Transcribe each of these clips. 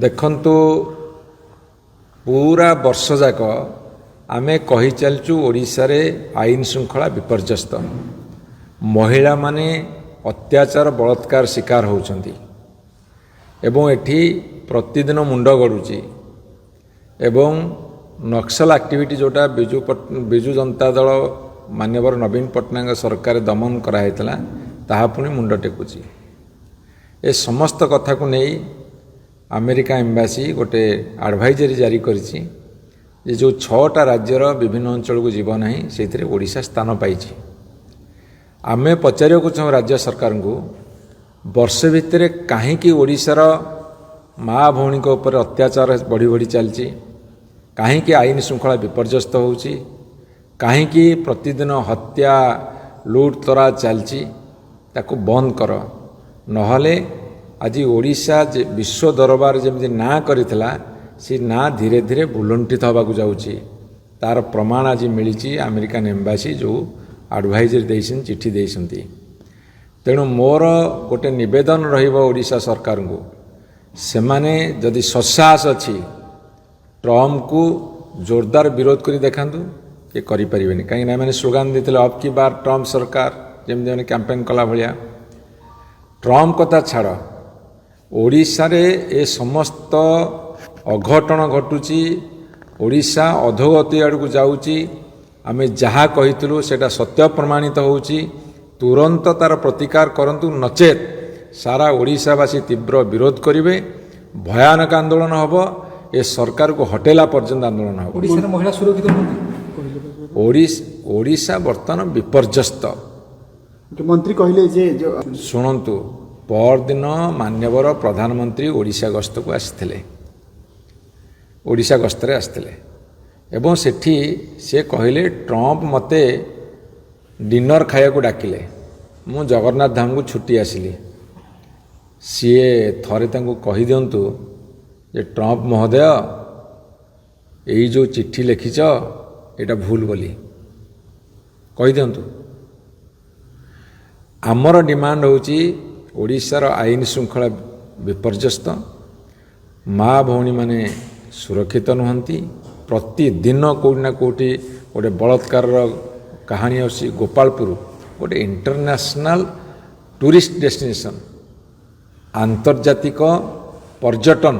देखंतु पूरा वर्ष जाक आमे कही चलचु ओडिशा रे आईन श्रृंखला विपर्यस्त महिला माने अत्याचार बलात्कार शिकार होउछंती एवं एठी प्रतिदिन मुंड गड़ुची एवं नक्सल एक्टिविटी जोटा बिजु जनता दल मान्यवर नवीन पट्टनायक सरकार दमन कराइतला ताहा पुणी मुंड टेकुची। ए समस्त कथा को नहीं अमेरिका एम्बासी गोटे एडवाइजरी जारी करिछि जे जो 6टा राज्यर विभिन्न अंचल को जीव नहीं से ओडिशा स्थान पाई। आमे पचारिया चाहूँ राज्य सरकार को वर्ष भितर कहीं ओडिशार माँ भौणी उपर अत्याचार बढ़ी बढ़ी चलती, कहीं आईन श्रृंखला विपर्यस्त होउछि, कहीं प्रतिदिन हत्या लुट तरा चलती, ताकू बंद कर नहले आज ओडिशा विश्व दरबार जमी ना करितला सी ना धीरे धीरे बुलंठित होगा जाऊँगी। तार प्रमाण आज मिली अमेरिकन एम्बासी जो एडवाइजरी देइछन चिट्ठी देइछंती। तेणु मोर गोटे निवेदन रहिबो ओडिशा सरकार को सेमाने जदि ससाहस अच्छी ट्रम्प को जोरदार विरोध करी देखांतु ये करि परिबेनी। कहीं मैंने स्लोगान देते अब की बार ट्रम्प सरकार जमी मैंने कैंपेन कला भलिया। ट्रम्प कथा छाड़ ओडिशा रे ए समस्त अघटन घटुची, ओडिशा अधोगति आड़ को जाऊँगी। आमे जहाँ कहितलु सेटा सत्य प्रमाणित होउची, तुरंत तार प्रतिकार करंतु, नचेत सारा ओडिशावासी तीव्र विरोध करिवे, भयानक आंदोलन हबो, ए सरकार को हटेला पर्यंत आंदोलन हबो। ओडिशा महिला सुरक्षित ओडिशा बर्तमान विपर्यस्त। मंत्री कहले जे शुणु परदिन मान्यवर प्रधानमंत्री ओडिशा गस्त को आसिथिले, ओडिशा गस्तरे आसिथिले एवं सेठी से कहले ट्रम्प मते डिनर खाया को डाकिले। मु जगन्नाथ धाम को छुट्टी आसिली। सीए थरे तांको कहि दियंतु जे ट्रम्प महोदय यही जो चिट्ठी लिखिच एटा भूल बोली कहि दियंतु। आमर डिमांड होची ओडिशार आईन श्रृंखला विपर्यस्त, माँ भौणी माने सुरक्षित नुहंती, प्रतिदिन कौटी ना कौटी गोटे बलात्कार कहानी आसी। गोपालपुर गोटे इंटरनेशनल टूरिस्ट डेस्टिनेशन, आंतर्जातिक पर्यटन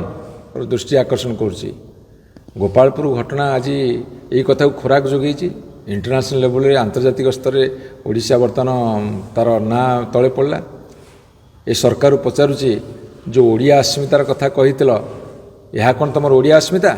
दृष्टि आकर्षण करुच्ची। गोपालपुर घटना आज यही कथा को खोराक जोगी इंटरनेशनल लेवल रे आंतर्जातिक स्तर में ओडिशा बर्तमान तार ना तले पड़ला। ए सरकार पचारुची जो ओडिया अस्मितार कथा कही यह कौन तुम ओडिया अस्मिता?